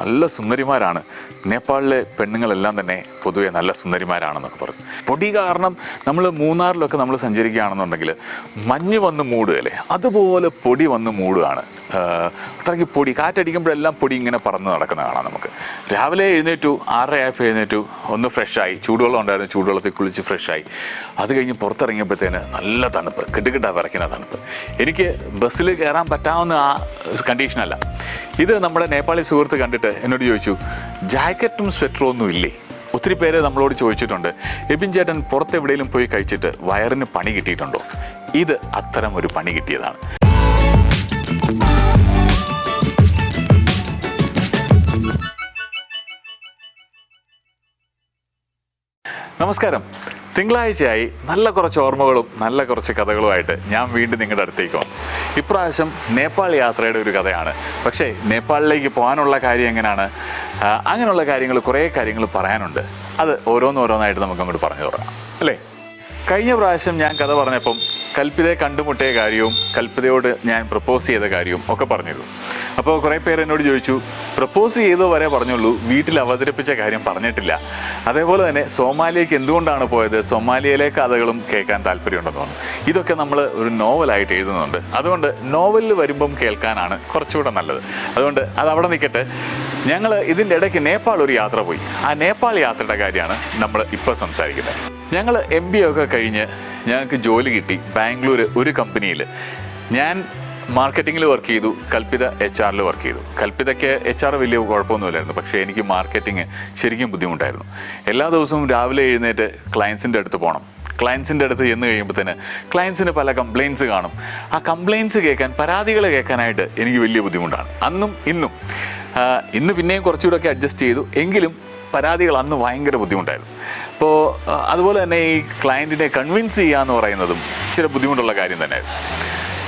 നല്ല സുന്ദരിമാരാണ്, നേപ്പാളിലെ പെണ്ണുങ്ങളെല്ലാം തന്നെ പൊതുവെ നല്ല സുന്ദരിമാരാണെന്നൊക്കെ പറഞ്ഞു. പൊടി കാരണം നമ്മൾ മൂന്നാറിലൊക്കെ നമ്മൾ സഞ്ചരിക്കുകയാണെന്നുണ്ടെങ്കിൽ മഞ്ഞ് വന്ന് മൂടുകയല്ലേ, അതുപോലെ പൊടി വന്ന് മൂടുകയാണ്. അത്രയ്ക്ക് പൊടി, കാറ്റടിക്കുമ്പോഴെല്ലാം പൊടി ഇങ്ങനെ പറന്ന് നടക്കുന്ന കാണാം നമുക്ക്. രാവിലെ എഴുന്നേറ്റു, 6:30 ആയപ്പോൾ എഴുന്നേറ്റു, ഒന്ന് ഫ്രഷായി, ചൂടുവെള്ളം ഉണ്ടായിരുന്നു, ചൂടുവെള്ളത്തിൽ കുളിച്ച് ഫ്രഷായി. അത് കഴിഞ്ഞ് പുറത്തിറങ്ങിയപ്പോഴത്തേന് നല്ല തണുപ്പ്, കിട്ടുകിട്ടാ വിറയ്ക്കുന്ന തണുപ്പ്. എനിക്ക് ബസ്സിൽ കയറാൻ പറ്റാവുന്ന ആ കണ്ടീഷനല്ല ഇത്. നമ്മുടെ നേപ്പാളി സുഹൃത്ത് കണ്ടിട്ട് എന്നോട് ചോദിച്ചു, ജാക്കറ്റും സ്വെറ്ററും ഒന്നും ഇല്ലേ? ഒത്തിരി പേര് നമ്മളോട് ചോദിച്ചിട്ടുണ്ട്, എബിൻ ചേട്ടൻ പുറത്തെവിടെയെങ്കിലും പോയി കഴിച്ചിട്ട് വയറിന് പണി കിട്ടിയിട്ടുണ്ടോ? ഇത് അത്തരം ഒരു പണി കിട്ടിയതാണ്. നമസ്കാരം. തിങ്കളാഴ്ചയായി നല്ല കുറച്ച് ഓർമ്മകളും നല്ല കുറച്ച് കഥകളുമായിട്ട് ഞാൻ വീണ്ടും നിങ്ങളുടെ അടുത്തേക്ക് വന്നു. ഇപ്രാവശ്യം നേപ്പാൾ യാത്രയുടെ ഒരു കഥയാണ്. പക്ഷേ നേപ്പാളിലേക്ക് പോകാനുള്ള കാര്യം എങ്ങനെയാണ്, അങ്ങനെയുള്ള കാര്യങ്ങൾ, കുറേ കാര്യങ്ങൾ പറയാനുണ്ട്. അത് ഓരോന്നോരോന്നായിട്ട് നമുക്ക് അങ്ങോട്ട് പറഞ്ഞു തുടങ്ങാം അല്ലേ. കഴിഞ്ഞ പ്രാവശ്യം ഞാൻ കഥ പറഞ്ഞപ്പം കൽപ്പിതയെ കണ്ടുമുട്ടിയ കാര്യവും കൽപ്പിതയോട് ഞാൻ പ്രപ്പോസ് ചെയ്ത കാര്യവും ഒക്കെ പറഞ്ഞിരുന്നു. അപ്പോൾ കുറേ പേര് എന്നോട് ചോദിച്ചു, പ്രപ്പോസ് ചെയ്തോ വരെ പറഞ്ഞുള്ളൂ, വീട്ടിൽ അവതരിപ്പിച്ച കാര്യം പറഞ്ഞിട്ടില്ല. അതേപോലെ തന്നെ സോമാലിയക്ക് എന്തുകൊണ്ടാണ് പോയത്, സോമാലിയയിലെ കഥകളും കേൾക്കാൻ താല്പര്യമുണ്ടെന്ന് പറഞ്ഞു. ഇതൊക്കെ നമ്മൾ ഒരു നോവലായിട്ട് എഴുതുന്നുണ്ട്. അതുകൊണ്ട് നോവലിൽ വരുമ്പം കേൾക്കാനാണ് കുറച്ചുകൂടെ നല്ലത്. അതുകൊണ്ട് അതവിടെ നിൽക്കട്ടെ. ഞങ്ങൾ ഇതിൻ്റെ ഇടയ്ക്ക് നേപ്പാൾ ഒരു യാത്ര പോയി. ആ നേപ്പാൾ യാത്രയുടെ കാര്യമാണ് നമ്മൾ ഇപ്പോൾ സംസാരിക്കുന്നത്. ഞങ്ങൾ MBA ഒക്കെ കഴിഞ്ഞ് ഞങ്ങൾക്ക് ജോലി കിട്ടി ബാംഗ്ലൂർ ഒരു കമ്പനിയിൽ. ഞാൻ മാർക്കറ്റിങ്ങിൽ വർക്ക് ചെയ്തു, കൽപ്പിത HR വർക്ക് ചെയ്തു. കൽപ്പിതയ്ക്ക് HR വലിയ കുഴപ്പമൊന്നുമില്ലായിരുന്നു, പക്ഷേ എനിക്ക് മാർക്കറ്റിങ് ശരിക്കും ബുദ്ധിമുട്ടായിരുന്നു. എല്ലാ ദിവസവും രാവിലെ എഴുന്നേറ്റ് ക്ലയൻസിൻ്റെ അടുത്ത് പോകണം. ക്ലയൻസിൻ്റെ അടുത്ത് ചെന്ന് കഴിയുമ്പോഴത്തേന് ക്ലയൻസിന് പല കംപ്ലയിൻറ്റ്സ് കാണും. ആ കംപ്ലയിൻറ്റ്സ് കേൾക്കാൻ, പരാതികൾ കേൾക്കാനായിട്ട് എനിക്ക് വലിയ ബുദ്ധിമുട്ടാണ്. അന്നും ഇന്നും. ഇന്ന് പിന്നെയും കുറച്ചുകൂടെയൊക്കെ അഡ്ജസ്റ്റ് ചെയ്തു, എങ്കിലും പരാതികൾ അന്ന് ഭയങ്കര ബുദ്ധിമുട്ടായിരുന്നു. അപ്പോൾ അതുപോലെ തന്നെ ഈ ക്ലയൻറ്റിനെ കൺവിൻസ് ചെയ്യുക എന്ന് പറയുന്നതും ഇച്ചിരി ബുദ്ധിമുട്ടുള്ള കാര്യം തന്നെയായിരുന്നു.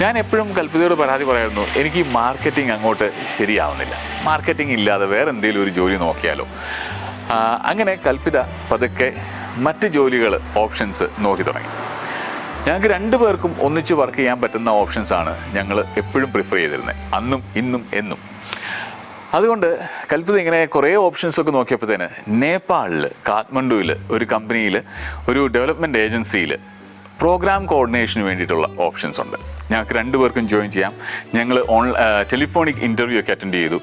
ഞാൻ എപ്പോഴും കൽപ്പിതയോട് പരാതി പറയായിരുന്നു, എനിക്ക് ഈ മാർക്കറ്റിംഗ് അങ്ങോട്ട് ശരിയാവുന്നില്ല, മാർക്കറ്റിംഗ് ഇല്ലാതെ വേറെ എന്തെങ്കിലും ഒരു ജോലി നോക്കിയാലോ. അങ്ങനെ കൽപ്പിത പതുക്കെ മറ്റ് ജോലികൾ, ഓപ്ഷൻസ് നോക്കി തുടങ്ങി. ഞങ്ങൾക്ക് 2 പേർക്കും ഒന്നിച്ച് വർക്ക് ചെയ്യാൻ പറ്റുന്ന ഓപ്ഷൻസാണ് ഞങ്ങൾ എപ്പോഴും പ്രിഫർ ചെയ്തിരുന്നത്, അന്നും ഇന്നും എന്നും. അതുകൊണ്ട് കൽപ്പിത ഇങ്ങനെ കുറേ ഓപ്ഷൻസൊക്കെ നോക്കിയപ്പോഴത്തേന് നേപ്പാളിൽ കാഠ്മണ്ഡുവിൽ ഒരു കമ്പനിയിൽ, ഒരു ഡെവലപ്മെൻറ്റ് ഏജൻസിയിൽ പ്രോഗ്രാം കോർഡിനേഷന് വേണ്ടിയിട്ടുള്ള ഓപ്ഷൻസ് ഉണ്ട്. ഞങ്ങൾക്ക് 2 പേർക്കും ജോയിൻ ചെയ്യാം. ഞങ്ങൾ ടെലിഫോണിക് ഇൻ്റർവ്യൂ ഒക്കെ അറ്റൻഡ് ചെയ്തു.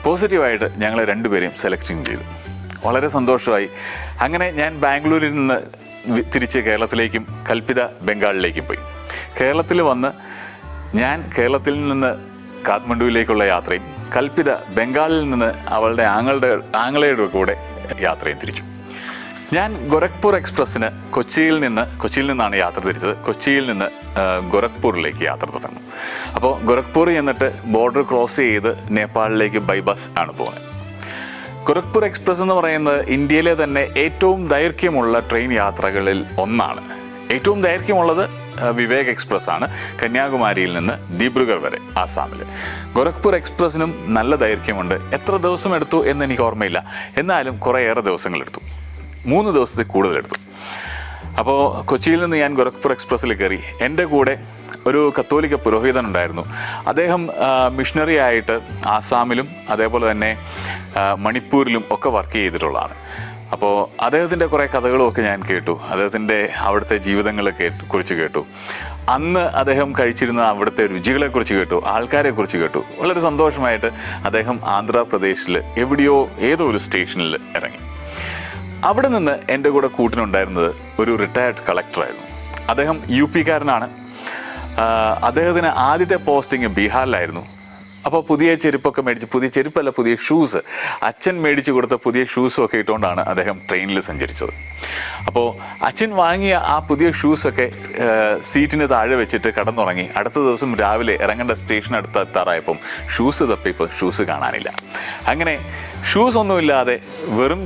പോസിറ്റീവായിട്ട് ഞങ്ങൾ 2 പേരെയും സെലക്ടിങ് ചെയ്തു. വളരെ സന്തോഷമായി. അങ്ങനെ ഞാൻ ബാംഗ്ലൂരിൽ നിന്ന് തിരിച്ച് കേരളത്തിലേക്കും കൽപ്പിത ബംഗാളിലേക്കും പോയി. കേരളത്തിൽ വന്ന് ഞാൻ കേരളത്തിൽ നിന്ന് കാഠ്മണ്ഡുവിലേക്കുള്ള യാത്രയും കൽപ്പിത ബംഗാളിൽ നിന്ന് അവളുടെ ആങ്ങളയുടെ കൂടെ യാത്രയും തിരിച്ചു. ഞാൻ ഗോരഖ്പൂർ എക്സ്പ്രസ്സിന് കൊച്ചിയിൽ നിന്നാണ് യാത്ര തിരിച്ചത്. കൊച്ചിയിൽ നിന്ന് ഗോരഖ്പൂരിലേക്ക് യാത്ര തുടർന്നു. അപ്പോൾ ഗോരഖ്പൂർ ചെന്നിട്ട് ബോർഡർ ക്രോസ് ചെയ്ത് നേപ്പാളിലേക്ക് ബൈ ബസ് ആണ് പോകുന്നത്. ഗോരഖ്പൂർ എക്സ്പ്രസ് എന്ന് പറയുന്നത് ഇന്ത്യയിലെ തന്നെ ഏറ്റവും ദൈർഘ്യമുള്ള ട്രെയിൻ യാത്രകളിൽ ഒന്നാണ്. ഏറ്റവും ദൈർഘ്യമുള്ളത് വിവേക് എക്സ്പ്രസ് ആണ്, കന്യാകുമാരിയിൽ നിന്ന് ദിബ്രുഗഡ് വരെ ആസാമിൽ. ഗോരഖ്പൂർ എക്സ്പ്രസ്സിനും നല്ല ദൈർഘ്യമുണ്ട്. എത്ര ദിവസം എടുത്തു എന്ന് എനിക്ക് ഓർമ്മയില്ല, എന്നാലും കുറേയേറെ ദിവസങ്ങളെടുത്തു, 3 ദിവസത്തിൽ കൂടുതലെടുത്തു. അപ്പോൾ കൊച്ചിയിൽ നിന്ന് ഞാൻ ഗോരഖ്പൂർ എക്സ്പ്രസ്സിൽ കയറി. എൻ്റെ കൂടെ ഒരു കത്തോലിക്ക പുരോഹിതനുണ്ടായിരുന്നു. അദ്ദേഹം മിഷണറി ആയിട്ട് ആസാമിലും അതേപോലെ തന്നെ മണിപ്പൂരിലും ഒക്കെ വർക്ക് ചെയ്തിട്ടുള്ളതാണ്. അപ്പോൾ അദ്ദേഹത്തിൻ്റെ കുറേ കഥകളുമൊക്കെ ഞാൻ കേട്ടു. അദ്ദേഹത്തിൻ്റെ അവിടുത്തെ ജീവിതങ്ങളെ കുറിച്ച് കേട്ടു. അന്ന് അദ്ദേഹം കഴിച്ചിരുന്ന അവിടുത്തെ രുചികളെക്കുറിച്ച് കേട്ടു, ആൾക്കാരെക്കുറിച്ച് കേട്ടു. വളരെ സന്തോഷമായിട്ട് അദ്ദേഹം ആന്ധ്രാപ്രദേശിൽ എവിടെയോ ഏതോ ഒരു സ്റ്റേഷനിൽ ഇറങ്ങി. അവിടെ നിന്ന് എൻ്റെ കൂടെ കൂട്ടിനുണ്ടായിരുന്നത് ഒരു റിട്ടയർഡ് കളക്ടറായിരുന്നു. അദ്ദേഹം UP കാരനാണ്. അദ്ദേഹത്തിന് ആദ്യത്തെ പോസ്റ്റിങ് ബീഹാറിലായിരുന്നു. അപ്പോൾ പുതിയ ചെരുപ്പൊക്കെ മേടിച്ച്, പുതിയ ഷൂസ്, അച്ഛൻ മേടിച്ച് കൊടുത്ത പുതിയ ഷൂസും ഒക്കെ ഇട്ടുകൊണ്ടാണ് അദ്ദേഹം ട്രെയിനിൽ സഞ്ചരിച്ചത്. അപ്പോൾ അച്ഛൻ വാങ്ങിയ ആ പുതിയ ഷൂസൊക്കെ സീറ്റിന് താഴെ വെച്ചിട്ട് കടന്നുറങ്ങി. അടുത്ത ദിവസം രാവിലെ ഇറങ്ങേണ്ട സ്റ്റേഷൻ എത്താറായപ്പം ഷൂസ് തപ്പിയപ്പോൾ ഷൂസ് കാണാനില്ല. അങ്ങനെ ഷൂസ് ഒന്നുമില്ലാതെ വെറും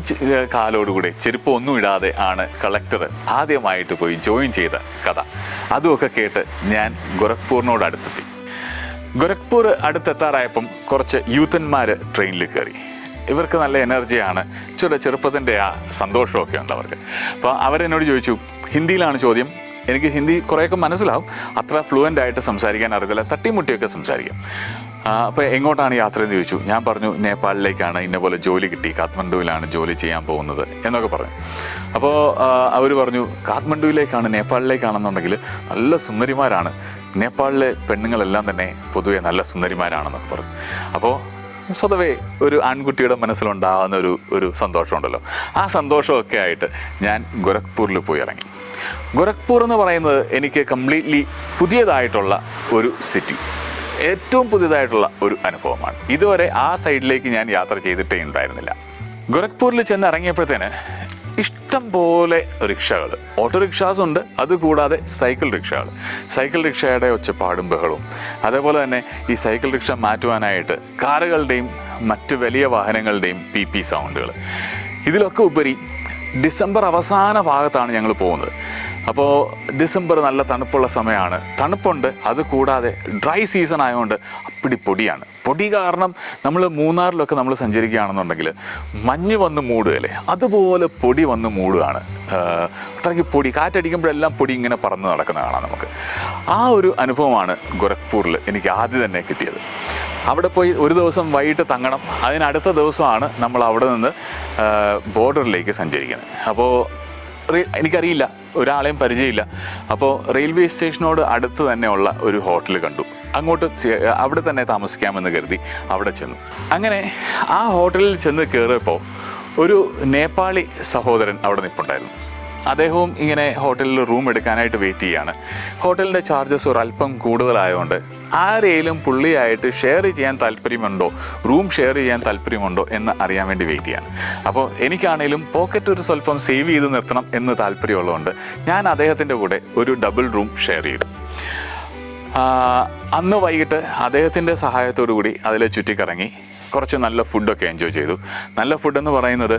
കാലോടുകൂടെ, ചെരുപ്പ് ഒന്നും ഇടാതെ ആണ് കളക്ടർ ആദ്യമായിട്ട് പോയി ജോയിൻ ചെയ്ത കഥ. അതുമൊക്കെ കേട്ട് ഞാൻ ഗോരഖ്പൂരിനോട് അടുത്തെത്തി. ഗോരഖ്പൂർ അടുത്തെത്താറായപ്പം കുറച്ച് യൂത്തന്മാർ ട്രെയിനിൽ കയറി. ഇവർക്ക് നല്ല എനർജിയാണ്, ചെറുപ്പത്തിൻ്റെ ആ സന്തോഷമൊക്കെ ഉണ്ട് അവർക്ക്. അപ്പോൾ അവരെന്നോട് ചോദിച്ചു, ഹിന്ദിയിലാണ് ചോദ്യം. എനിക്ക് ഹിന്ദി കുറേയൊക്കെ മനസ്സിലാവും, അത്ര ഫ്ലുവൻ്റ് ആയിട്ട് സംസാരിക്കാൻ അറിയില്ല, തട്ടിമുട്ടിയൊക്കെ സംസാരിക്കാം. അപ്പോൾ എങ്ങോട്ടാണ് യാത്ര എന്ന് ചോദിച്ചു. ഞാൻ പറഞ്ഞു നേപ്പാളിലേക്കാണ്, ഇന്ന പോലെ ജോലി കിട്ടി, കാഠ്മണ്ഡുവിലാണ് ജോലി ചെയ്യാൻ പോകുന്നത് എന്നൊക്കെ പറഞ്ഞു. അപ്പോൾ അവർ പറഞ്ഞു കാഠ്മണ്ഡുവിലേക്കാണ്, നേപ്പാളിലേക്കാണെന്നുണ്ടെങ്കിൽ നല്ല സുന്ദരിമാരാണ്, നേപ്പാളിലെ പെണ്ണുങ്ങളെല്ലാം തന്നെ പൊതുവെ നല്ല സുന്ദരിമാരാണെന്നൊക്കെ പറഞ്ഞു. അപ്പോൾ സ്വതവേ ഒരു ആൺകുട്ടിയുടെ മനസ്സിലുണ്ടാകുന്ന ഒരു സന്തോഷമുണ്ടല്ലോ, ആ സന്തോഷമൊക്കെ ആയിട്ട് ഞാൻ ഗോരഖ്പൂരിൽ പോയി ഇറങ്ങി. ഗോരഖ്പൂർ എന്ന് പറയുന്നത് എനിക്ക് കംപ്ലീറ്റ്ലി പുതിയതായിട്ടുള്ള ഒരു സിറ്റി, ഏറ്റവും പുതിയതായിട്ടുള്ള ഒരു അനുഭവമാണ്. ഇതുവരെ ആ സൈഡിലേക്ക് ഞാൻ യാത്ര ചെയ്തിട്ടേ ഉണ്ടായിരുന്നില്ല. ഗോരഖ്പൂരിൽ ചെന്ന് ഇറങ്ങിയപ്പോഴത്തേന് ഇഷ്ടം പോലെ റിക്ഷകൾ, ഓട്ടോറിക്ഷാസ് ഉണ്ട്, അതുകൂടാതെ സൈക്കിൾ റിക്ഷകൾ. സൈക്കിൾ റിക്ഷയുടെ ഒച്ചപ്പാടും ബഹളവും, അതേപോലെ തന്നെ ഈ സൈക്കിൾ റിക്ഷ മാറ്റുവാനായിട്ട് കാറുകളുടെയും മറ്റ് വലിയ വാഹനങ്ങളുടെയും PP സൗണ്ടുകൾ. ഇതിലൊക്കെ ഉപരി ഡിസംബർ അവസാന ഭാഗത്താണ് ഞങ്ങൾ പോകുന്നത്. അപ്പോൾ ഡിസംബർ നല്ല തണുപ്പുള്ള സമയമാണ്, തണുപ്പുണ്ട്, അതുകൂടാതെ ഡ്രൈ സീസൺ ആയതുകൊണ്ട് അപ്പിടി പൊടിയാണ്. പൊടി കാരണം നമ്മൾ മൂന്നാറിലൊക്കെ നമ്മൾ സഞ്ചരിക്കുകയാണെന്നുണ്ടെങ്കിൽ മഞ്ഞ് വന്ന് മൂടുകയല്ലേ, അതുപോലെ പൊടി വന്ന് മൂടുകയാണ്. അത്രയ്ക്ക് പൊടി, കാറ്റടിക്കുമ്പോഴെല്ലാം പൊടി ഇങ്ങനെ പറന്ന് നടക്കുന്ന കാണാം നമുക്ക്. ആ ഒരു അനുഭവമാണ് ഗോരഖ്പൂരിൽ എനിക്ക് ആദ്യം തന്നെ കിട്ടിയത്. അവിടെ പോയി ഒരു ദിവസം വൈകിട്ട് തങ്ങണം, അതിനടുത്ത ദിവസമാണ് നമ്മൾ അവിടെ നിന്ന് ബോർഡറിലേക്ക് സഞ്ചരിക്കുന്നത്. അപ്പോൾ എനിക്കറിയില്ല, ഒരാളെയും പരിചയമില്ല. അപ്പോൾ റെയിൽവേ സ്റ്റേഷനോട് അടുത്ത് തന്നെയുള്ള ഒരു ഹോട്ടൽ കണ്ടു, അങ്ങോട്ട് അവിടെ തന്നെ താമസിക്കാമെന്ന് കരുതി അവിടെ ചെന്നു. അങ്ങനെ ആ ഹോട്ടലിൽ ചെന്ന് കയറിയപ്പോൾ ഒരു നേപ്പാളി സഹോദരൻ അവിടെ നിൽപ്പുണ്ടായിരുന്നു. അദ്ദേഹവും ഇങ്ങനെ ഹോട്ടലിൽ റൂം എടുക്കാനായിട്ട് വെയിറ്റ് ചെയ്യുകയാണ്. ഹോട്ടലിൻ്റെ ചാർജസ് ഒരല്പം കൂടുതലായതുകൊണ്ട് ആരെയും പുള്ളിയായിട്ട് ഷെയർ ചെയ്യാൻ താല്പര്യമുണ്ടോ, റൂം ഷെയർ ചെയ്യാൻ താല്പര്യമുണ്ടോ എന്ന് അറിയാൻ വേണ്ടി വെയിറ്റ് ചെയ്യാണ്. അപ്പോൾ എനിക്കാണേലും പോക്കറ്റ് ഒരു സ്വല്പം സേവ് ചെയ്ത് നിർത്തണം എന്ന് താല്പര്യമുള്ളതുകൊണ്ട് ഞാൻ അദ്ദേഹത്തിൻ്റെ കൂടെ ഒരു ഡബിൾ റൂം ഷെയർ ചെയ്തു. അന്ന് വൈകിട്ട് അദ്ദേഹത്തിൻ്റെ സഹായത്തോടു കൂടി അതിൽ ചുറ്റിക്കറങ്ങി കുറച്ച് നല്ല ഫുഡൊക്കെ എൻജോയ് ചെയ്തു. നല്ല ഫുഡെന്ന് പറയുന്നത്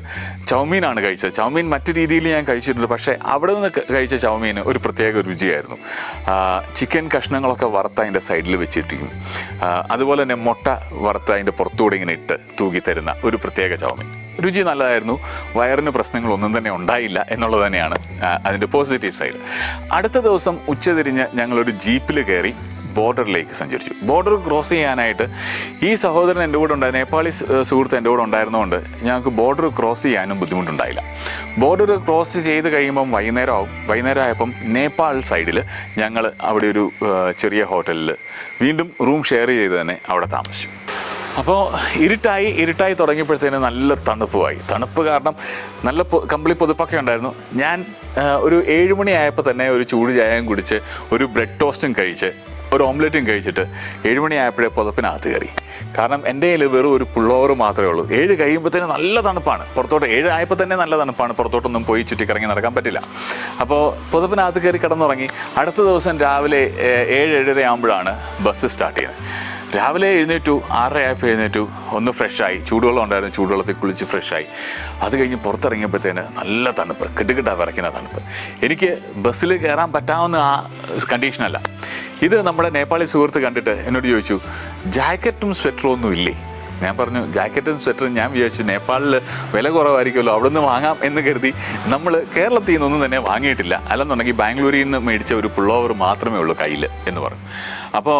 ചൗമീനാണ് കഴിച്ചത്. ചൗമീൻ മറ്റു രീതിയിൽ ഞാൻ കഴിച്ചിട്ടുണ്ട്, പക്ഷേ അവിടെ നിന്ന് കഴിച്ച ചൗമീൻ ഒരു പ്രത്യേക രുചിയായിരുന്നു. ചിക്കൻ കഷ്ണങ്ങളൊക്കെ വറുത്ത് അതിൻ്റെ സൈഡിൽ വെച്ചിട്ടിരിക്കും, അതുപോലെ തന്നെ മുട്ട വറുത്ത് അതിൻ്റെ പുറത്തുകൂടെ ഇങ്ങനെ ഇട്ട് തൂക്കി തരുന്ന ഒരു പ്രത്യേക ചൗമീൻ. രുചി നല്ലതായിരുന്നു, വയറിന് പ്രശ്നങ്ങളൊന്നും തന്നെ ഉണ്ടായില്ല എന്നുള്ളത് തന്നെയാണ് അതിൻ്റെ പോസിറ്റീവ് സൈഡ്. അടുത്ത ദിവസം ഉച്ചതിരിഞ്ഞ് ഞങ്ങളൊരു ജീപ്പിൽ കയറി ബോർഡറിലേക്ക് സഞ്ചരിച്ചു. ബോർഡർ ക്രോസ് ചെയ്യാനായിട്ട് ഈ സഹോദരൻ എൻ്റെ കൂടെ ഉണ്ടായിരുന്നു, നേപ്പാളി സുഹൃത്ത് എൻ്റെ കൂടെ ഉണ്ടായിരുന്നതുകൊണ്ട് ഞങ്ങൾക്ക് ബോർഡർ ക്രോസ് ചെയ്യാനും ബുദ്ധിമുട്ടുണ്ടായില്ല. ബോർഡർ ക്രോസ് ചെയ്ത് കഴിയുമ്പം വൈകുന്നേരം ആയപ്പം നേപ്പാൾ സൈഡിൽ ഞങ്ങൾ അവിടെ ഒരു ചെറിയ ഹോട്ടലിൽ വീണ്ടും റൂം ഷെയർ ചെയ്ത് തന്നെ അവിടെ താമസിച്ചു. അപ്പോൾ ഇരുട്ടായി തുടങ്ങിയപ്പോഴത്തേന് നല്ല തണുപ്പ് കാരണം നല്ല കമ്പിളി പൊതുപ്പൊക്കെ ഉണ്ടായിരുന്നു. ഞാൻ ഒരു 7 മണിയായപ്പോൾ തന്നെ ഒരു ചൂട് ചായയും കുടിച്ച് ഒരു ബ്രെഡ് ടോസ്റ്റും കഴിച്ച് ഒരു ഓംലെറ്റും കഴിച്ചിട്ട് 7 മണിയായപ്പോഴേ പുതപ്പിനകത്ത് കയറി. കാരണം എൻ്റെ കയ്യിൽ വെറും ഒരു പുള്ളോവർ മാത്രമേ ഉള്ളൂ. 7 കഴിയുമ്പോഴത്തേന് നല്ല തണുപ്പാണ്, 7 ആയപ്പോൾ തന്നെ നല്ല തണുപ്പാണ്, പുറത്തോട്ടൊന്നും പോയി ചുറ്റിക്കറങ്ങി നടക്കാൻ പറ്റില്ല. അപ്പോൾ പുതപ്പിനകത്ത് കയറി കിടന്നുറങ്ങി. അടുത്ത ദിവസം രാവിലെ 7-7:30 ആകുമ്പോഴാണ് ബസ് സ്റ്റാർട്ട് ചെയ്യുന്നത്. രാവിലെ എഴുന്നേറ്റു, 6:30 ആയപ്പോൾ എഴുന്നേറ്റു, ഒന്ന് ഫ്രഷായി, ചൂടുവെള്ളം ഉണ്ടായിരുന്നു, ചൂടുവെള്ളത്തിൽ കുളിച്ച് ഫ്രഷായി. അത് കഴിഞ്ഞ് പുറത്തിറങ്ങിയപ്പോഴത്തേന് നല്ല തണുപ്പ്, കിട്ടുകിട്ടാ വിറയ്ക്കുന്ന തണുപ്പ്. എനിക്ക് ബസ്സിൽ കയറാൻ പറ്റാവുന്ന ആ കണ്ടീഷനല്ല. ഇത് നമ്മുടെ നേപ്പാളി സുഹൃത്ത് കണ്ടിട്ട് എന്നോട് ചോദിച്ചു, ജാക്കറ്റും സ്വെറ്ററും ഒന്നും ഇല്ലേ? ഞാൻ പറഞ്ഞു, ജാക്കറ്റും സ്വെറ്ററും ഞാൻ വിചാരിച്ചു നേപ്പാളിൽ വില കുറവായിരിക്കുമല്ലോ, അവിടെ നിന്ന് വാങ്ങാം എന്ന് കരുതി നമ്മൾ കേരളത്തിൽ നിന്നൊന്നും തന്നെ വാങ്ങിയിട്ടില്ല. അല്ലെന്നുണ്ടെങ്കിൽ ബാംഗ്ലൂരിൽ നിന്ന് മേടിച്ച ഒരു പുള്ളോവർ മാത്രമേ ഉള്ളൂ കയ്യിൽ എന്ന് പറഞ്ഞു. അപ്പോൾ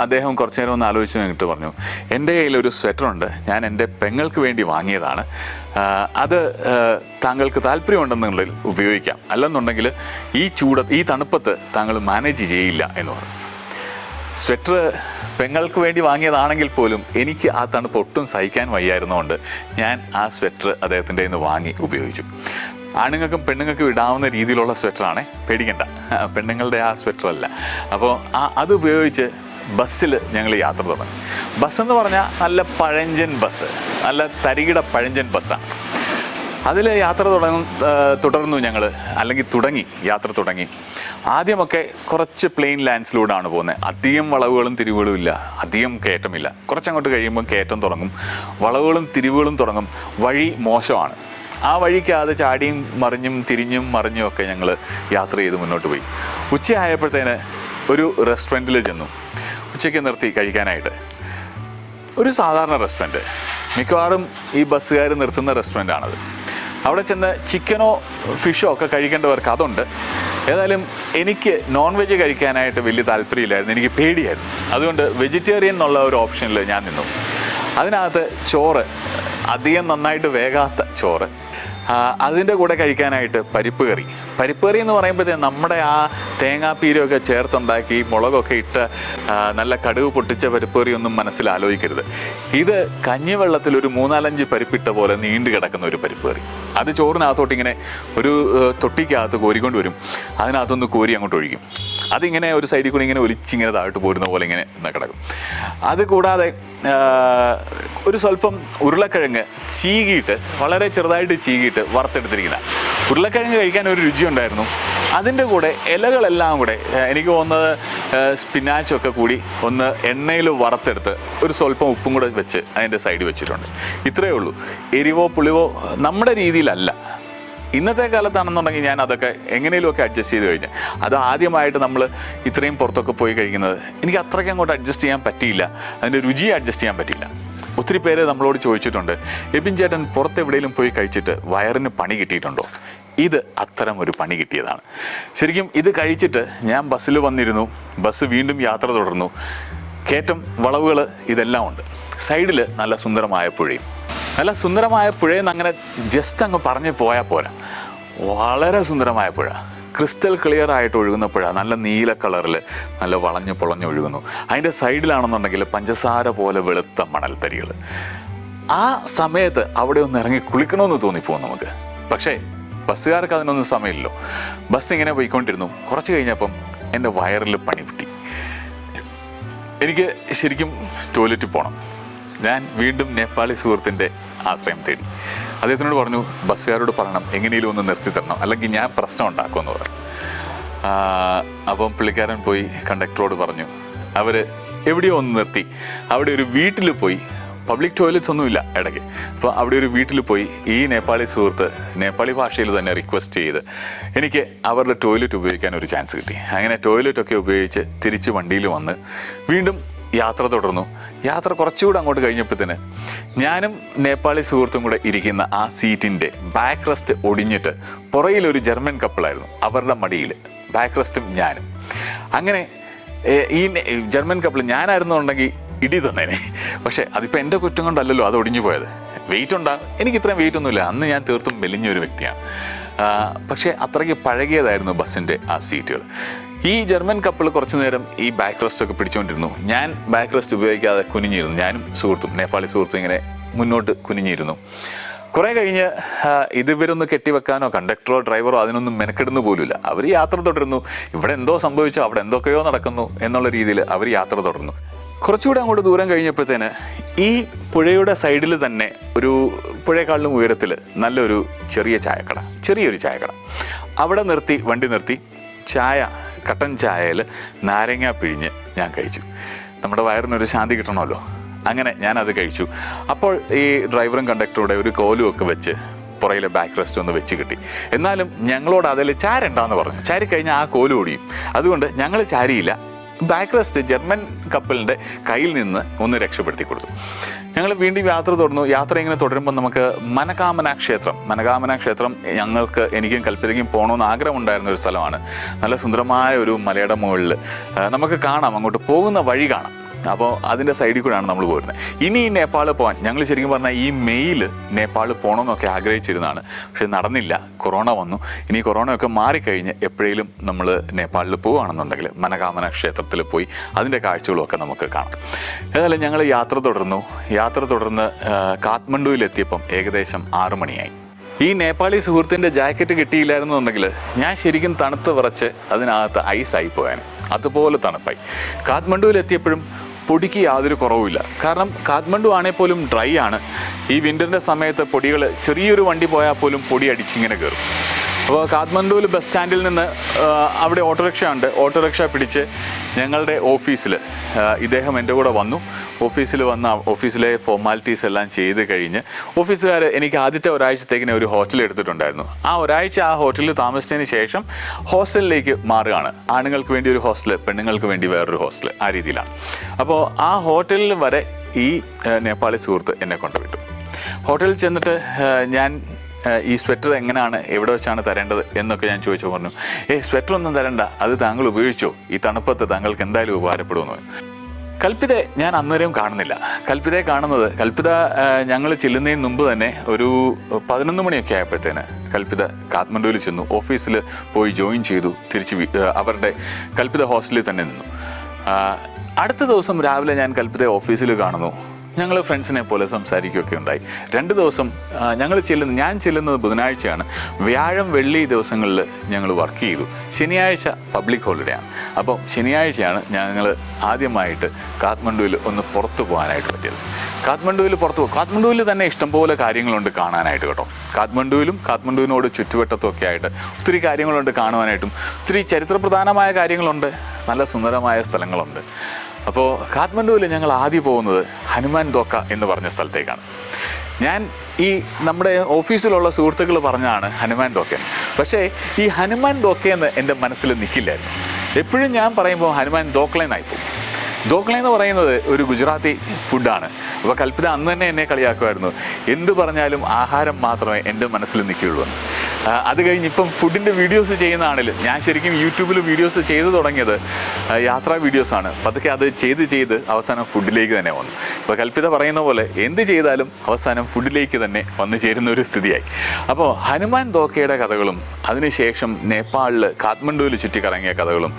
അദ്ദേഹം കുറച്ചു നേരം ഒന്ന് ആലോചിച്ച് കഴിഞ്ഞിട്ട് പറഞ്ഞു, എൻ്റെ കയ്യിലൊരു സ്വെറ്ററുണ്ട്, ഞാൻ എൻ്റെ പെങ്ങൾക്ക് വേണ്ടി വാങ്ങിയതാണ്, അത് താങ്കൾക്ക് താല്പര്യമുണ്ടെന്നുണ്ടെങ്കിൽ ഉപയോഗിക്കാം, അല്ലെന്നുണ്ടെങ്കിൽ ഈ തണുപ്പത്ത് താങ്കൾ മാനേജ് ചെയ്യില്ല എന്ന് പറഞ്ഞു. സ്വെറ്റർ പെങ്ങൾക്ക് വേണ്ടി വാങ്ങിയതാണെങ്കിൽ പോലും എനിക്ക് ആ തണുപ്പ് ഒട്ടും സഹിക്കാൻ വയ്യായിരുന്നുകൊണ്ട് ഞാൻ ആ സ്വെറ്റർ അദ്ദേഹത്തിൻ്റെ നിന്ന് വാങ്ങി ഉപയോഗിച്ചു. ആണുങ്ങൾക്കും പെണ്ണുങ്ങൾക്കും ഇടാവുന്ന രീതിയിലുള്ള സ്വെറ്ററാണ്, പേടിക്കണ്ട, പെണ്ണുങ്ങളുടെ ആ സ്വെറ്ററല്ല. അപ്പോൾ അത് ഉപയോഗിച്ച് ബസ്സിൽ ഞങ്ങൾ യാത്ര തുടങ്ങി. ബസ്സെന്ന് പറഞ്ഞാൽ നല്ല പഴഞ്ചൻ ബസ്, നല്ല തരികിട പഴഞ്ചൻ ബസ്സാണ്. അതിൽ യാത്ര തുടർന്നു ഞങ്ങൾ, അല്ലെങ്കിൽ യാത്ര തുടങ്ങി. ആദ്യമൊക്കെ കുറച്ച് പ്ലെയിൻ ലാൻഡ്സിലൂടെയാണ് പോകുന്നത്. അധികം വളവുകളും തിരിവുകളും ഇല്ല, അധികം കയറ്റമില്ല. കുറച്ചങ്ങോട്ട് കഴിയുമ്പം കയറ്റം തുടങ്ങും, വളവുകളും തിരിവുകളും തുടങ്ങും. വഴി മോശമാണ്. ആ വഴിക്ക് അത് ചാടിയും മറിഞ്ഞും തിരിഞ്ഞും മറിഞ്ഞും ഒക്കെ ഞങ്ങൾ യാത്ര ചെയ്ത് മുന്നോട്ട് പോയി. ഉച്ചയായപ്പോഴത്തേന് ഒരു റെസ്റ്റോറൻറ്റിൽ ചെന്നു, ഉച്ചയ്ക്ക് നിർത്തി കഴിക്കാനായിട്ട്. ഒരു സാധാരണ റെസ്റ്റോറൻറ്റ്, മിക്കവാറും ഈ ബസ്സുകാർ നിർത്തുന്ന റെസ്റ്റോറൻ്റാണത്. അവിടെ ചെന്ന് ചിക്കനോ ഫിഷോ ഒക്കെ കഴിക്കേണ്ടവർക്ക് അതുണ്ട്, ഏതായാലും എനിക്ക് നോൺ വെജ് കഴിക്കാനായിട്ട് വലിയ താല്പര്യമില്ലായിരുന്നു, എനിക്ക് പേടിയായിരുന്നു. അതുകൊണ്ട് വെജിറ്റേറിയൻ എന്നുള്ള ഒരു ഓപ്ഷനിൽ ഞാൻ നിന്നു. അതിനകത്ത് ചോറ്, അധികം നന്നായിട്ട് വേകാത്ത ചോറ്, അതിൻ്റെ കൂടെ കഴിക്കാനായിട്ട് പരിപ്പ് കറി. പരിപ്പ് കറി എന്ന് പറയുമ്പോഴത്തേക്കും നമ്മുടെ ആ തേങ്ങാപ്പീരൊക്കെ ചേർത്തുണ്ടാക്കി മുളകൊക്കെ ഇട്ട് നല്ല കടുക് പൊട്ടിച്ച പരിപ്പ് കറി ഒന്നും മനസ്സിൽ ആലോചിക്കരുത്. ഇത് കഞ്ഞിവെള്ളത്തിൽ ഒരു 3-4 പരിപ്പിട്ട പോലെ നീണ്ടു കിടക്കുന്ന ഒരു പരിപ്പ് കറി. അത് ചോറിനകത്തോട്ട് ഇങ്ങനെ ഒരു തൊട്ടിക്കകത്ത് കോരിക്കൊണ്ട് വരും, അതിനകത്തൊന്ന് കോരി അങ്ങോട്ട് ഒഴിക്കും. അതിങ്ങനെ ഒരു സൈഡിൽ കൂടി ഇങ്ങനെ ഒലിച്ചിങ്ങനെ താഴോട്ട് പോരുന്ന പോലെ ഇങ്ങനെ കിടക്കും. അത് കൂടാതെ ഒരു സ്വല്പം ഉരുളക്കിഴങ്ങ് ചീകിയിട്ട്, വളരെ ചെറുതായിട്ട് ചീകിയിട്ട് വറുത്തെടുത്തിരിക്കുന്ന ഉരുളക്കിഴങ്ങ് കഴിക്കാൻ ഒരു രുചിയുണ്ടായിരുന്നു. അതിൻ്റെ കൂടെ ഇലകളെല്ലാം കൂടെ എനിക്ക് തോന്നുന്നത് സ്പിനാച്ചൊക്കെ കൂടി ഒന്ന് എണ്ണയിൽ വറുത്തെടുത്ത് ഒരു സ്വല്പം ഉപ്പും കൂടെ വെച്ച് അതിൻ്റെ സൈഡിൽ വെച്ചിട്ടുണ്ട്. ഇത്രയേ ഉള്ളൂ. എരിവോ പുളിവോ നമ്മുടെ രീതിയിലല്ല. ഇന്നത്തെ കാലത്താണെന്നുണ്ടെങ്കിൽ ഞാൻ അതൊക്കെ എങ്ങനെയുമൊക്കെ അഡ്ജസ്റ്റ് ചെയ്ത് കഴിഞ്ഞാൽ, അത് ആദ്യമായിട്ട് നമ്മൾ ഇത്രയും പുറത്തൊക്കെ പോയി കഴിക്കുന്നത് എനിക്ക് അത്രയ്ക്ക് അങ്ങോട്ട് അഡ്ജസ്റ്റ് ചെയ്യാൻ പറ്റിയില്ല, അതിൻ്റെ രുചിയെ അഡ്ജസ്റ്റ് ചെയ്യാൻ പറ്റിയില്ല. ഒത്തിരി പേര് നമ്മളോട് ചോദിച്ചിട്ടുണ്ട്, എബിൻ ചേട്ടൻ പുറത്തെവിടെയെങ്കിലും പോയി കഴിച്ചിട്ട് വയറിന് പണി കിട്ടിയിട്ടുണ്ടോ? ഇത് അത്തരം ഒരു പണി കിട്ടിയതാണ്. ശരിക്കും ഇത് കഴിച്ചിട്ട് ഞാൻ ബസ്സിൽ വന്നിരുന്നു, ബസ് വീണ്ടും യാത്ര തുടർന്നു. കയറ്റം, വളവുകൾ ഇതെല്ലാം ഉണ്ട്. സൈഡിൽ നല്ല സുന്ദരമായ പുഴയും. നല്ല സുന്ദരമായ പുഴയെന്ന് അങ്ങനെ ജസ്റ്റ് അങ്ങ് പറഞ്ഞ് പോയാൽ പോരാ, വളരെ സുന്ദരമായ പുഴ, ക്രിസ്റ്റൽ ക്ലിയർ ആയിട്ട് ഒഴുകുന്ന പുഴ, നല്ല നീല കളറിൽ നല്ല വളഞ്ഞ് പൊളഞ്ഞൊഴുകുന്നു. അതിൻ്റെ സൈഡിലാണെന്നുണ്ടെങ്കിൽ പഞ്ചസാര പോലെ വെളുത്ത മണൽത്തരികൾ. ആ സമയത്ത് അവിടെ ഒന്ന് ഇറങ്ങി കുളിക്കണമെന്ന് തോന്നിപ്പോകും നമുക്ക്. പക്ഷേ ബസ്സുകാർക്ക് അതിനൊന്നും സമയമില്ലല്ലോ. ബസ് ഇങ്ങനെ പോയിക്കൊണ്ടിരുന്നു. കുറച്ച് കഴിഞ്ഞപ്പം എൻ്റെ വയറിൽ പണി കിട്ടി. എനിക്ക് ശരിക്കും ടോയ്ലറ്റിൽ പോകണം. ഞാൻ വീണ്ടും നേപ്പാളി സുഹൃത്തിൻ്റെ ആശ്രയം തേടി. അദ്ദേഹത്തിനോട് പറഞ്ഞു, ബസ്സുകാരോട് പറയണം എങ്ങനെയും ഒന്ന് നിർത്തി തരണം, അല്ലെങ്കിൽ ഞാൻ പ്രശ്നം ഉണ്ടാക്കുമെന്ന് പറഞ്ഞു. അപ്പം പുള്ളിക്കാരൻ പോയി കണ്ടക്ടറോട് പറഞ്ഞു. അവർ എവിടെയോ ഒന്ന് നിർത്തി. അവിടെ ഒരു വീട്ടിൽ പോയി, പബ്ലിക് ടോയ്ലറ്റ്സ് ഒന്നുമില്ല ഇടയ്ക്ക്. അപ്പോൾ അവിടെ ഒരു വീട്ടിൽ പോയി ഈ നേപ്പാളി സുഹൃത്ത് നേപ്പാളി ഭാഷയിൽ തന്നെ റിക്വസ്റ്റ് ചെയ്ത് എനിക്ക് അവരുടെ ടോയ്ലറ്റ് ഉപയോഗിക്കാൻ ഒരു ചാൻസ് കിട്ടി. അങ്ങനെ ടോയ്ലറ്റൊക്കെ ഉപയോഗിച്ച് തിരിച്ച് വണ്ടിയിൽ വന്ന് വീണ്ടും യാത്ര തുടർന്നു. യാത്ര കുറച്ചുകൂടെ അങ്ങോട്ട് കഴിഞ്ഞപ്പോഴത്തേന് ഞാനും നേപ്പാളി സുഹൃത്തും കൂടെ ഇരിക്കുന്ന ആ സീറ്റിൻ്റെ ബാക്ക് റെസ്റ്റ് ഒടിഞ്ഞിട്ട് പുറയിലൊരു ജർമ്മൻ കപ്പിളായിരുന്നു, അവരുടെ മടിയിൽ ബാക്ക് റെസ്റ്റും ഞാനും. അങ്ങനെ ഈ ജർമ്മൻ കപ്പിൾ ഞാനായിരുന്നുണ്ടെങ്കിൽ ഇടി തന്നേനെ. പക്ഷേ അതിപ്പോൾ എൻ്റെ കുറ്റം കൊണ്ടല്ലല്ലോ അത് ഒടിഞ്ഞു പോയത്. വെയിറ്റ് ഉണ്ടാകും, എനിക്ക് ഇത്രയും വെയിറ്റ് ഒന്നുമില്ല, അന്ന് ഞാൻ തീർത്തും മെലിഞ്ഞൊരു വ്യക്തിയാണ്. പക്ഷേ അത്രയ്ക്ക് പഴകിയതായിരുന്നു ബസ്സിൻ്റെ ആ സീറ്റുകൾ. ഈ ജർമ്മൻ കപ്പിൾ കുറച്ചു നേരം ഈ ബാക്ക് റെസ്റ്റ് ഒക്കെ പിടിച്ചുകൊണ്ടിരുന്നു. ഞാൻ ബാക്ക് റെസ്റ്റ് ഉപയോഗിക്കാതെ കുനിഞ്ഞിരുന്നു. ഞാനും സുഹൃത്തും, നേപ്പാളി സുഹൃത്തും ഇങ്ങനെ മുന്നോട്ട് കുനിഞ്ഞിരുന്നു. കുറേ കഴിഞ്ഞ് ഇവരൊന്ന് കെട്ടിവെക്കാനോ കണ്ടക്ടറോ ഡ്രൈവറോ അതിനൊന്നും മെനക്കെടുന്നു പോലുമില്ല. അവർ യാത്ര തുടരുന്നു. ഇവിടെ എന്തോ സംഭവിച്ചോ, അവിടെ എന്തൊക്കെയോ നടക്കുന്നു എന്നുള്ള രീതിയിൽ അവർ യാത്ര തുടർന്നു. കുറച്ചുകൂടെ അങ്ങോട്ട് ദൂരം കഴിഞ്ഞപ്പോഴത്തേന് ഈ പുഴയുടെ സൈഡിൽ തന്നെ ഒരു പുഴയെക്കാളിലും ഉയരത്തിൽ നല്ലൊരു ചെറിയൊരു ചായക്കട. അവിടെ നിർത്തി, വണ്ടി നിർത്തി, ചായ, കട്ടൻ ചായയിൽ നാരങ്ങ പിഴിഞ്ഞ് ഞാൻ കഴിച്ചു. നമ്മുടെ വയറിനൊരു ശാന്തി കിട്ടണമല്ലോ. അങ്ങനെ ഞാനത് കഴിച്ചു. അപ്പോൾ ഈ ഡ്രൈവറും കണ്ടക്ടറുടെ ഒരു കോലും ഒക്കെ വെച്ച് പുറയിലെ ബാക്ക് റെസ്റ്റ് ഒന്ന് വെച്ച് കിട്ടി. എന്നാലും ഞങ്ങളോട് അതിൽ ചാരണ്ടാന്ന് പറഞ്ഞു. ചാരി കഴിഞ്ഞാൽ ആ കോല് ഓടിയും. അതുകൊണ്ട് ഞങ്ങൾ ചാരിയില്ല. ബാക്ക് റെസ്റ്റ് ജർമ്മൻ കപ്പലിൻ്റെ കയ്യിൽ നിന്ന് ഒന്ന് രക്ഷപ്പെടുത്തി കൊടുത്തു. ഞങ്ങൾ വീണ്ടും യാത്ര തുടർന്നു. യാത്ര ഇങ്ങനെ തുടരുമ്പോൾ നമുക്ക് മനകാമന ക്ഷേത്രം എനിക്കും കൽപ്പിതയ്ക്കും പോകണമെന്ന് ആഗ്രഹമുണ്ടായിരുന്ന ഒരു സ്ഥലമാണ്. നല്ല സുന്ദരമായ ഒരു മലയുടെ മുകളിൽ നമുക്ക് കാണാം, അങ്ങോട്ട് പോകുന്ന വഴി കാണാം. അപ്പോൾ അതിൻ്റെ സൈഡിൽ കൂടെയാണ് നമ്മൾ പോരുന്നത്. ഇനി ഈ നേപ്പാൾ പോകാൻ ഞങ്ങൾ ശരിക്കും പറഞ്ഞാൽ ഈ മെയ്യിൽ നേപ്പാൾ പോകണമെന്നൊക്കെ ആഗ്രഹിച്ചിരുന്നതാണ്. പക്ഷെ നടന്നില്ല, കൊറോണ വന്നു. ഇനി കൊറോണയൊക്കെ മാറിക്കഴിഞ്ഞ് എപ്പോഴേലും നമ്മൾ നേപ്പാളിൽ പോവുകയാണെന്നുണ്ടെങ്കിൽ മനകാമന ക്ഷേത്രത്തിൽ പോയി അതിൻ്റെ കാഴ്ചകളൊക്കെ നമുക്ക് കാണാം. ഏതായാലും ഞങ്ങൾ യാത്ര തുടർന്ന് കാഠ്മണ്ഡുവിലെത്തിയപ്പം ഏകദേശം 6 മണിയായി. ഈ നേപ്പാളി സുഹൃത്തിൻ്റെ ജാക്കറ്റ് കിട്ടിയില്ലായിരുന്നുണ്ടെങ്കിൽ ഞാൻ ശരിക്കും തണുത്ത് വിറച്ച് അതിനകത്ത് ഐസായി പോയാൻ. അതുപോലെ തണുപ്പായി. കാഠ്മണ്ഡുവിലെത്തിയപ്പോഴും പൊടിക്ക് യാതൊരു കുറവുമില്ല. കാരണം കാഠ്മണ്ഡു ആണെങ്കിൽ പോലും ഡ്രൈ ആണ്. ഈ വിൻ്ററിൻ്റെ സമയത്ത് പൊടികൾ, ചെറിയൊരു വണ്ടി പോയാൽ പോലും പൊടി അടിച്ചിങ്ങനെ കയറും. അപ്പോൾ കാഠ്മണ്ഡുവിൽ ബസ് സ്റ്റാൻഡിൽ നിന്ന് അവിടെ ഓട്ടോറിക്ഷ ഉണ്ട്. ഓട്ടോറിക്ഷ പിടിച്ച് ഞങ്ങളുടെ ഓഫീസിൽ ഇദ്ദേഹം എൻ്റെ കൂടെ വന്നു. ഓഫീസിൽ വന്ന് ഓഫീസിലെ ഫോർമാലിറ്റീസ് എല്ലാം ചെയ്ത് കഴിഞ്ഞ് ഓഫീസുകാർ എനിക്ക് ആദ്യത്തെ ഒരാഴ്ചത്തേക്കിനെ ഒരു ഹോട്ടൽ എടുത്തിട്ടുണ്ടായിരുന്നു. ആ ഒരാഴ്ച ആ ഹോട്ടലിൽ താമസിച്ചതിന് ശേഷം ഹോസ്റ്റലിലേക്ക് മാറുകയാണ്. ആണുങ്ങൾക്ക് വേണ്ടി ഒരു ഹോസ്റ്റൽ, പെണ്ണുങ്ങൾക്ക് വേണ്ടി വേറൊരു ഹോസ്റ്റൽ, ആ രീതിയിലാണ്. അപ്പോൾ ആ ഹോട്ടലിൽ വരെ ഈ നേപ്പാളി സുഹൃത്ത് എന്നെ കൊണ്ടുവിട്ടു. ഹോട്ടലിൽ ചെന്നിട്ട് ഞാൻ ഈ സ്വെറ്റർ എങ്ങനെയാണ് എവിടെ വെച്ചാണ് തരേണ്ടത് എന്നൊക്കെ ഞാൻ ചോദിച്ചു. പറഞ്ഞു സ്വെറ്റർ ഒന്നും തരണ്ട, അത് താങ്കൾ ഉപയോഗിച്ചോ, ഈ തണുപ്പത്ത് താങ്കൾക്ക് എന്തായാലും ഉപകാരപ്പെടുമെന്ന്. കൽപ്പിതയെ ഞാൻ അന്നേരം കാണുന്നില്ല. കൽപ്പിതയെ കാണുന്നത് കൽപ്പിത ഞങ്ങൾ ചെല്ലുന്നതിന് മുമ്പ് തന്നെ ഒരു 11 മണിയൊക്കെ ആയപ്പോഴത്തേന് കൽപ്പിത കാഠ്മണ്ഡുവിൽ ചെന്നു, ഓഫീസിൽ പോയി ജോയിൻ ചെയ്തു, തിരിച്ച് അവരുടെ കൽപ്പിത ഹോസ്റ്റലിൽ തന്നെ നിന്നു. അടുത്ത ദിവസം രാവിലെ ഞാൻ കൽപ്പിതയെ ഓഫീസിൽ കാണുന്നു. ഞങ്ങൾ ഫ്രണ്ട്സിനെ പോലെ സംസാരിക്കുകയൊക്കെ ഉണ്ടായി. 2 ദിവസം ഞാൻ ചെല്ലുന്നത് ബുധനാഴ്ചയാണ്. വ്യാഴം വെള്ളി ദിവസങ്ങളിൽ ഞങ്ങൾ വർക്ക് ചെയ്തു. ശനിയാഴ്ച പബ്ലിക് ഹോളിഡേ ആണ്. അപ്പോൾ ശനിയാഴ്ചയാണ് ഞങ്ങൾ ആദ്യമായിട്ട് കാഠ്മണ്ഡുവിൽ ഒന്ന് പുറത്തു പോകാനായിട്ട് പറ്റിയത്. കാഠ്മണ്ഡുവിൽ തന്നെ ഇഷ്ടംപോലെ കാര്യങ്ങളുണ്ട് കാണാനായിട്ട് കേട്ടോ. കാഠ്മണ്ഡുവിനോട് ചുറ്റുവട്ടത്തുമൊക്കെ ആയിട്ട് ഒത്തിരി കാര്യങ്ങളുണ്ട് കാണുവാനായിട്ടും. ഒത്തിരി ചരിത്രപ്രധാനമായ കാര്യങ്ങളുണ്ട്, നല്ല സുന്ദരമായ സ്ഥലങ്ങളുണ്ട്. അപ്പോൾ കാഠ്മണ്ഡുവിൽ ഞങ്ങൾ ആദ്യം പോകുന്നത് ഹനുമാൻ ധോക്ക എന്ന് പറഞ്ഞ സ്ഥലത്തേക്കാണ്. ഞാൻ ഈ നമ്മുടെ ഓഫീസിലുള്ള സുഹൃത്തുക്കൾ പറഞ്ഞാണ് ഹനുമാൻ ധോക്ക. പക്ഷേ ഈ ഹനുമാൻ ധോക്കയെന്ന് എൻ്റെ മനസ്സിൽ നിൽക്കില്ലായിരുന്നു. എപ്പോഴും ഞാൻ പറയുമ്പോൾ ഹനുമാൻ ധോക്ലയെന്നായിപ്പോകും. ധോക്ല എന്ന് പറയുന്നത് ഒരു ഗുജറാത്തി ഫുഡാണ്. അപ്പോൾ കൽപ്പിത അന്ന് തന്നെ എന്നെ കളിയാക്കുമായിരുന്നു, എന്ത് പറഞ്ഞാലും ആഹാരം മാത്രമേ എൻ്റെ മനസ്സിൽ നിൽക്കുകയുള്ളൂ എന്ന്. അത് കഴിഞ്ഞ് ഇപ്പം ഫുഡിൻ്റെ വീഡിയോസ് ചെയ്യുന്നതാണെങ്കിലും ഞാൻ ശരിക്കും യൂട്യൂബിൽ വീഡിയോസ് ചെയ്തു തുടങ്ങിയത് യാത്രാ വീഡിയോസാണ്. പതുക്കെ അത് ചെയ്ത് അവസാനം ഫുഡിലേക്ക് തന്നെ വന്നു. ഇപ്പോൾ കൽപ്പിത പറയുന്ന പോലെ എന്ത് ചെയ്താലും അവസാനം ഫുഡിലേക്ക് തന്നെ വന്നു ചേരുന്ന ഒരു സ്ഥിതിയായി. അപ്പോൾ ഹനുമാൻ ധോക്കയുടെ കഥകളും അതിനുശേഷം നേപ്പാളിൽ കാഠ്മണ്ഡുവിൽ ചുറ്റിക്കറങ്ങിയ കഥകളും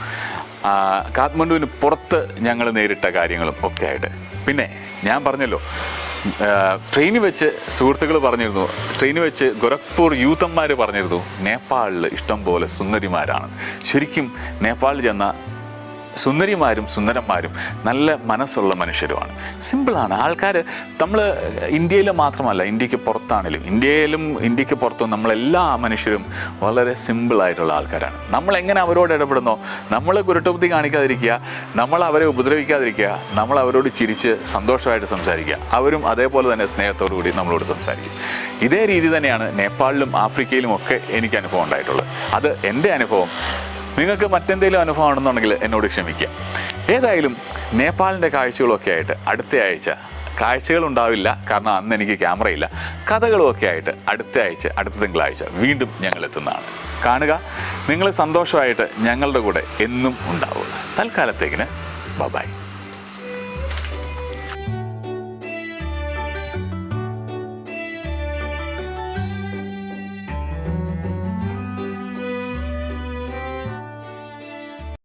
കാഠ്മണ്ഡുവിന് പുറത്ത് ഞങ്ങൾ നേരിട്ട കാര്യങ്ങളും ഒക്കെ ആയിട്ട്. പിന്നെ ഞാൻ പറഞ്ഞല്ലോ, ട്രെയിനിൽ വെച്ച് സുഹൃത്തുക്കൾ പറഞ്ഞിരുന്നു, ട്രെയിനിൽ വെച്ച് ഗോരഖ്പൂർ യൂത്തന്മാർ പറഞ്ഞിരുന്നു നേപ്പാളിൽ ഇഷ്ടം പോലെ സുന്ദരിമാരാണ്. ശരിക്കും നേപ്പാളിൽ ചെന്ന സുന്ദരിമാരും സുന്ദരന്മാരും നല്ല മനസ്സുള്ള മനുഷ്യരുമാണ്. സിമ്പിളാണ്. ആൾക്കാർ നമ്മൾ ഇന്ത്യയിൽ മാത്രമല്ല, ഇന്ത്യക്ക് പുറത്താണെങ്കിലും ഇന്ത്യക്ക് പുറത്തും നമ്മളെല്ലാ മനുഷ്യരും വളരെ സിമ്പിളായിട്ടുള്ള ആൾക്കാരാണ്. നമ്മളെങ്ങനെ അവരോട് ഇടപെടുന്നോ, നമ്മൾ കുരുട്ടുബുദ്ധി കാണിക്കാതിരിക്കുക, നമ്മൾ അവരെ ഉപദ്രവിക്കാതിരിക്കുക, നമ്മൾ അവരോട് ചിരിച്ച് സന്തോഷമായിട്ട് സംസാരിക്കുക, അവരും അതേപോലെ തന്നെ സ്നേഹത്തോടു കൂടി നമ്മളോട് സംസാരിക്കും. ഇതേ രീതി തന്നെയാണ് നേപ്പാളിലും ആഫ്രിക്കയിലും ഒക്കെ എനിക്ക് അനുഭവം ഉണ്ടായിട്ടുള്ളത്. അത് എൻ്റെ അനുഭവം. നിങ്ങൾക്ക് മറ്റെന്തെങ്കിലും അനുഭവം ആണെന്നുണ്ടെങ്കിൽ എന്നോട് ക്ഷമിക്കുക. ഏതായാലും നേപ്പാളിൻ്റെ കാഴ്ചകളൊക്കെ ആയിട്ട് അടുത്ത ആഴ്ച, കാഴ്ചകളുണ്ടാവില്ല കാരണം അന്ന് എനിക്ക് ക്യാമറയില്ല, കഥകളുമൊക്കെ ആയിട്ട് അടുത്ത തിങ്കളാഴ്ച വീണ്ടും ഞങ്ങൾ എത്തുന്നതാണ്. കാണുക. നിങ്ങൾ സന്തോഷമായിട്ട് ഞങ്ങളുടെ കൂടെ എന്നും ഉണ്ടാവുക. തൽക്കാലത്തേക്കിന് ബൈ.